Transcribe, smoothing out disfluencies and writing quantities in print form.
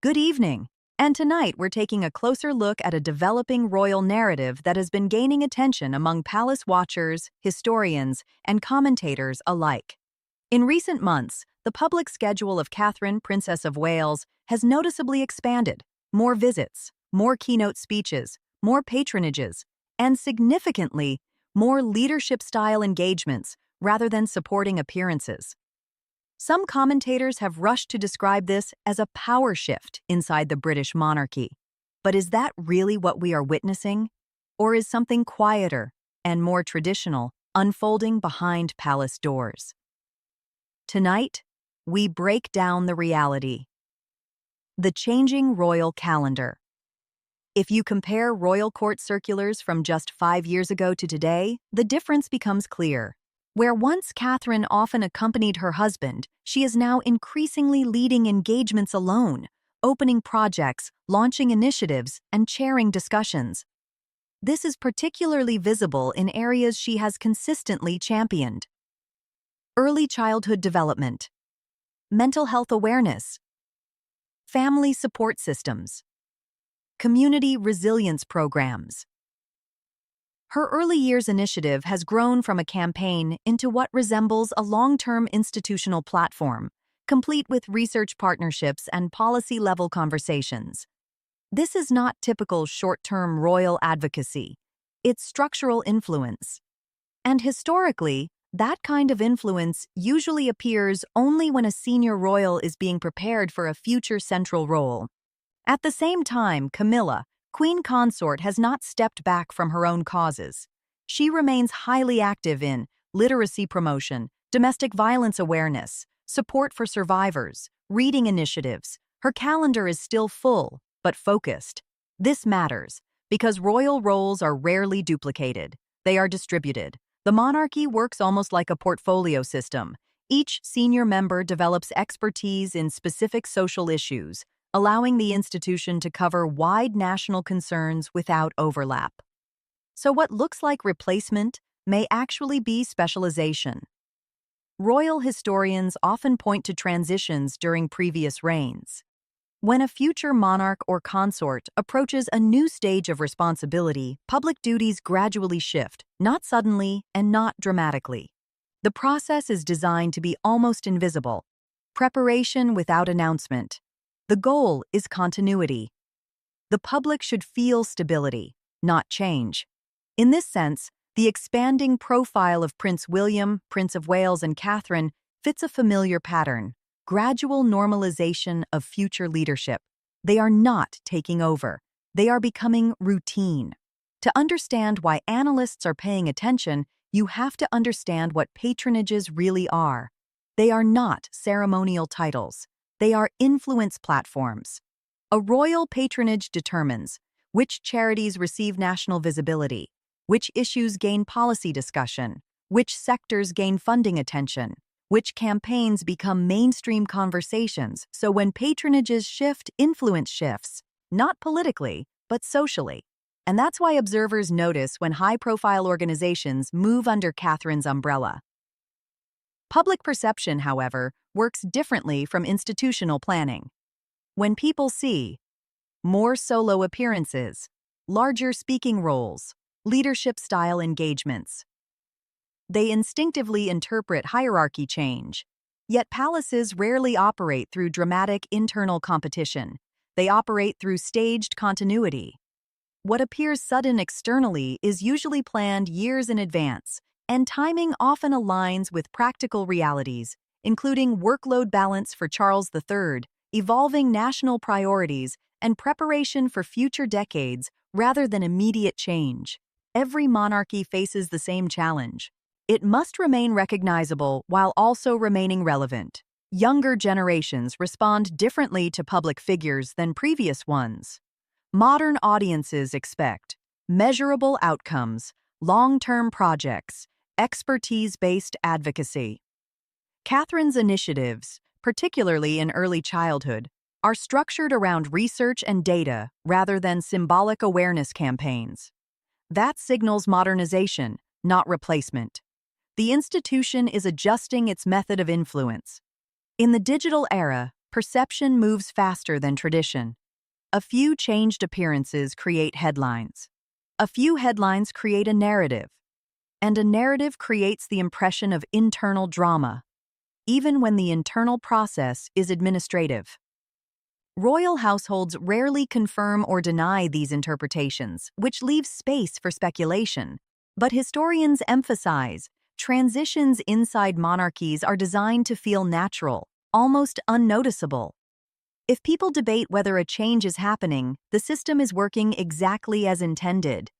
Good evening. And tonight we're taking a closer look at a developing royal narrative that has been gaining attention among palace watchers, historians, and commentators alike. In recent months, the public schedule of Catherine, Princess of Wales, has noticeably expanded. More visits, more keynote speeches, more patronages, and significantly, more leadership-style engagements rather than supporting appearances. Some commentators have rushed to describe this as a power shift inside the British monarchy. But is that really what we are witnessing? Or is something quieter and more traditional unfolding behind palace doors? Tonight, we break down the reality. The changing royal calendar. If you compare royal court circulars from just 5 years ago to today, the difference becomes clear. Where once Catherine often accompanied her husband, she is now increasingly leading engagements alone, opening projects, launching initiatives, and chairing discussions. This is particularly visible in areas she has consistently championed: early childhood development, mental health awareness, family support systems, community resilience programs. Her early years initiative has grown from a campaign into what resembles a long-term institutional platform, complete with research partnerships and policy-level conversations. This is not typical short-term royal advocacy. It's structural influence. And historically, that kind of influence usually appears only when a senior royal is being prepared for a future central role. At the same time, Camilla, Queen Consort, has not stepped back from her own causes. She remains highly active in literacy promotion, domestic violence awareness, support for survivors, reading initiatives. Her calendar is still full, but focused. This matters because royal roles are rarely duplicated. They are distributed. The monarchy works almost like a portfolio system. Each senior member develops expertise in specific social issues, allowing the institution to cover wide national concerns without overlap. So what looks like replacement may actually be specialization. Royal historians often point to transitions during previous reigns. When a future monarch or consort approaches a new stage of responsibility, public duties gradually shift, not suddenly and not dramatically. The process is designed to be almost invisible. Preparation without announcement. The goal is continuity. The public should feel stability, not change. In this sense, the expanding profile of Prince William, Prince of Wales, and Catherine fits a familiar pattern: gradual normalization of future leadership. They are not taking over. They are becoming routine. To understand why analysts are paying attention, you have to understand what patronages really are. They are not ceremonial titles. They are influence platforms. A royal patronage determines which charities receive national visibility, which issues gain policy discussion, which sectors gain funding attention, which campaigns become mainstream conversations. So when patronages shift, influence shifts, not politically, but socially. And that's why observers notice when high-profile organizations move under Catherine's umbrella. Public perception, however, works differently from institutional planning. When people see more solo appearances, larger speaking roles, leadership-style engagements, they instinctively interpret hierarchy change. Yet palaces rarely operate through dramatic internal competition. They operate through staged continuity. What appears sudden externally is usually planned years in advance, and timing often aligns with practical realities, including workload balance for Charles III, evolving national priorities, and preparation for future decades rather than immediate change. Every monarchy faces the same challenge. It must remain recognizable while also remaining relevant. Younger generations respond differently to public figures than previous ones. Modern audiences expect measurable outcomes, long-term projects, expertise-based advocacy. Catherine's initiatives, particularly in early childhood, are structured around research and data rather than symbolic awareness campaigns. That signals modernization, not replacement. The institution is adjusting its method of influence. In the digital era, perception moves faster than tradition. A few changed appearances create headlines. A few headlines create a narrative. And a narrative creates the impression of internal drama, even when the internal process is administrative. Royal households rarely confirm or deny these interpretations, which leaves space for speculation. But historians emphasize transitions inside monarchies are designed to feel natural, almost unnoticeable. If people debate whether a change is happening, the system is working exactly as intended.